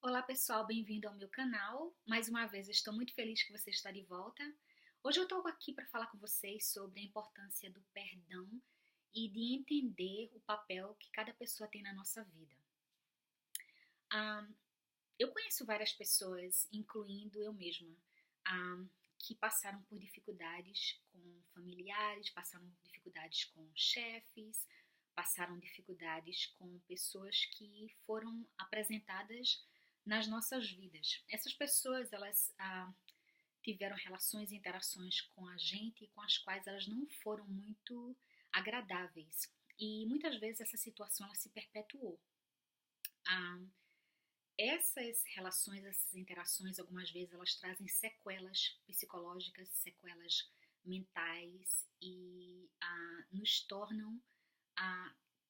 Olá pessoal, bem-vindo ao meu canal. Mais uma vez estou muito feliz que você está de volta. Hoje eu estou aqui para falar com vocês sobre a importância do perdão e de entender o papel que cada pessoa tem na nossa vida. Ah, eu conheço várias pessoas, incluindo eu mesma, ah, que passaram por dificuldades com familiares, passaram dificuldades com chefes, passaram dificuldades com pessoas que foram apresentadas nas nossas vidas. Essas pessoas, elas tiveram relações e interações com a gente com as quais elas não foram muito agradáveis. E muitas vezes essa situação ela se perpetuou. Ah, Essas relações, essas interações, algumas vezes elas trazem sequelas psicológicas, sequelas mentais e nos tornam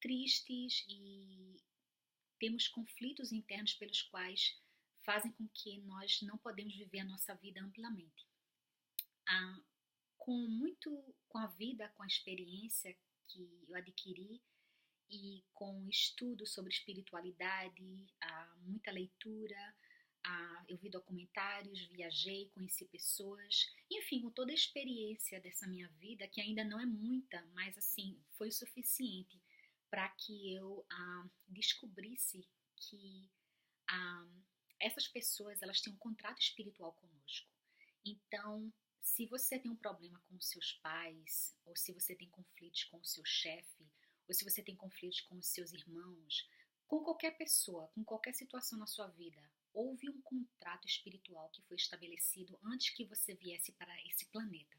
tristes e temos conflitos internos pelos quais fazem com que nós não podemos viver a nossa vida amplamente. Ah, com a vida, com a experiência que eu adquiri e com estudo sobre espiritualidade, muita leitura, eu vi documentários, viajei, conheci pessoas, enfim, com toda a experiência dessa minha vida, que ainda não é muita, mas assim, foi o suficiente para que eu descobrisse que ah, essas pessoas elas têm um contrato espiritual conosco. Então, se você tem um problema com os seus pais, ou se você tem conflitos com o seu chefe, ou se você tem conflitos com os seus irmãos, com qualquer pessoa, com qualquer situação na sua vida, houve um contrato espiritual que foi estabelecido antes que você viesse para esse planeta.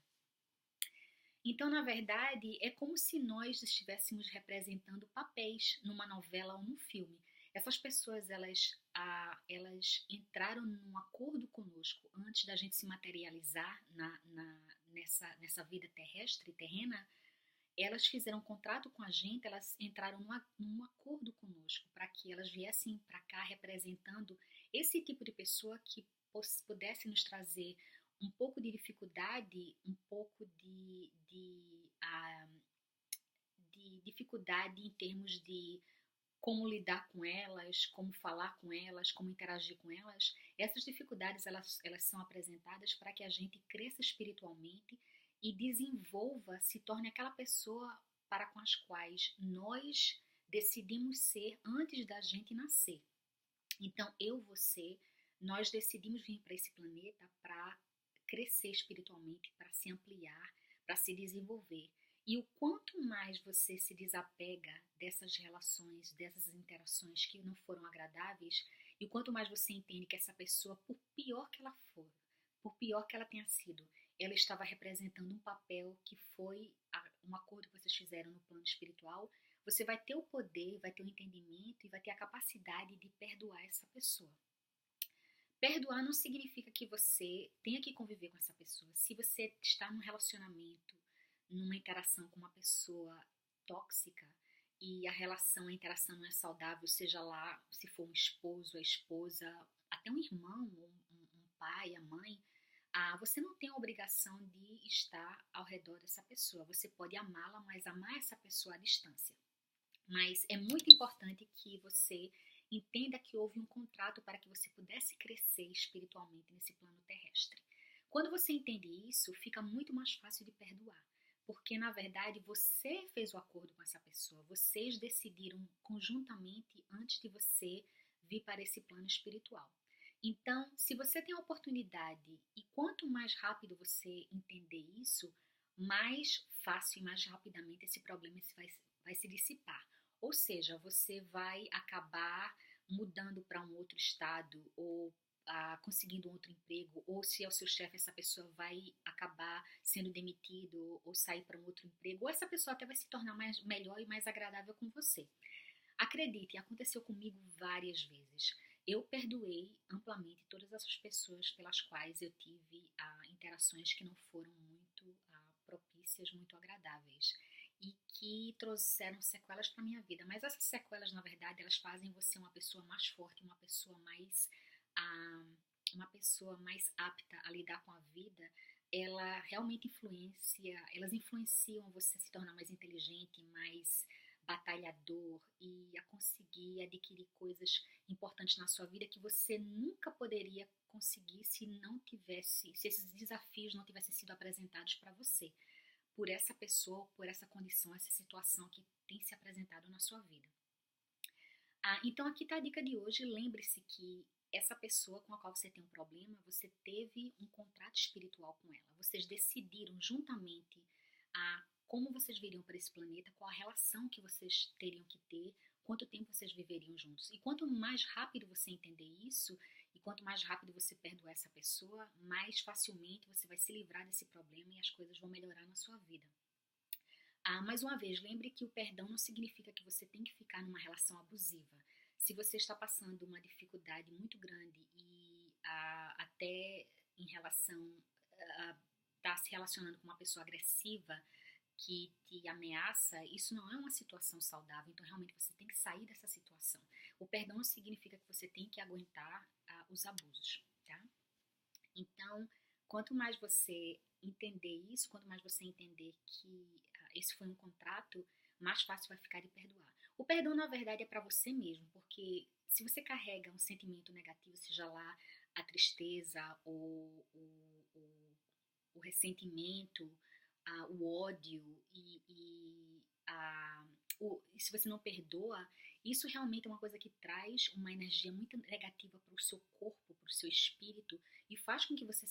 Então, na verdade, é como se nós estivéssemos representando papéis numa novela ou num filme. Essas pessoas, elas entraram num acordo conosco antes da gente se materializar nessa vida terrestre, terrena. Elas fizeram um contrato com a gente, elas entraram num acordo conosco para que elas viessem para cá representando esse tipo de pessoa que pudesse nos trazer um pouco de dificuldade, um pouco de dificuldade em termos de como lidar com elas, como falar com elas, como interagir com elas. Essas dificuldades elas são apresentadas para que a gente cresça espiritualmente e desenvolva, se torne aquela pessoa para com as quais nós decidimos ser antes da gente nascer. Então, você, nós decidimos vir para esse planeta para crescer espiritualmente, para se ampliar, para se desenvolver. E o quanto mais você se desapega dessas relações, dessas interações que não foram agradáveis, e o quanto mais você entende que essa pessoa, por pior que ela for, por pior que ela tenha sido, ela estava representando um papel que foi um acordo que vocês fizeram no plano espiritual, você vai ter o poder, vai ter o entendimento e vai ter a capacidade de perdoar essa pessoa. Perdoar não significa que você tenha que conviver com essa pessoa. Se você está num relacionamento, numa interação com uma pessoa tóxica e a interação não é saudável, seja lá se for um esposo, a esposa, até um irmão, um pai, a mãe, você não tem a obrigação de estar ao redor dessa pessoa. Você pode amá-la, mas amar essa pessoa à distância. Mas é muito importante que você entenda que houve um contrato para que você pudesse crescer espiritualmente nesse plano terrestre. Quando você entende isso, fica muito mais fácil de perdoar, porque na verdade você fez o acordo com essa pessoa, vocês decidiram conjuntamente antes de você vir para esse plano espiritual. Então, se você tem a oportunidade e quanto mais rápido você entender isso, mais fácil e mais rapidamente esse problema vai se dissipar. Ou seja, você vai acabar mudando para um outro estado ou conseguindo um outro emprego, ou se é o seu chefe, essa pessoa vai acabar sendo demitido ou sair para um outro emprego, ou essa pessoa até vai se tornar melhor e mais agradável com você. Acredite, aconteceu comigo várias vezes. Eu perdoei amplamente todas essas pessoas pelas quais eu tive interações que não foram muito propícias, muito agradáveis e que trouxeram sequelas para minha vida. Mas essas sequelas, na verdade, elas fazem você uma pessoa mais forte, ah, uma pessoa mais apta a lidar com a vida. Elas influenciam você a se tornar mais inteligente, mais batalhador e a conseguir adquirir coisas importantes na sua vida que você nunca poderia conseguir se não tivesse, se esses desafios não tivessem sido apresentados para você, por essa pessoa, por essa condição, essa situação que tem se apresentado na sua vida. Então aqui está a dica de hoje. Lembre-se que essa pessoa com a qual você tem um problema, você teve um contrato espiritual com ela. Vocês decidiram juntamente como vocês viriam para esse planeta, qual a relação que vocês teriam que ter, quanto tempo vocês viveriam juntos. E quanto mais rápido você entender isso, e quanto mais rápido você perdoar essa pessoa, mais facilmente você vai se livrar desse problema e as coisas vão melhorar na sua vida. Mais uma vez, lembre que o perdão não significa que você tem que ficar numa relação abusiva. Se você está passando uma dificuldade muito grande e até em relação está se relacionando com uma pessoa agressiva que te ameaça, isso não é uma situação saudável. Então realmente você tem que sair dessa situação. O perdão não significa que você tem que aguentar os abusos, tá? Então, quanto mais você entender isso, quanto mais você entender que esse foi um contrato, mais fácil vai ficar de perdoar. O perdão, na verdade, é para você mesmo, porque se você carrega um sentimento negativo, seja lá a tristeza, o ressentimento, o ódio e se você não perdoa, isso realmente é uma coisa que traz uma energia muito negativa para o seu corpo, para o seu espírito e faz com que você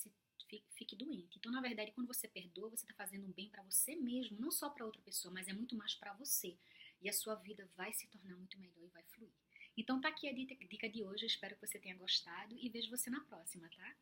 fique doente. Então, na verdade, quando você perdoa, você está fazendo um bem para você mesmo, não só para outra pessoa, mas é muito mais para você. E a sua vida vai se tornar muito melhor e vai fluir. Então, tá aqui a dica de hoje. Eu espero que você tenha gostado e vejo você na próxima, tá?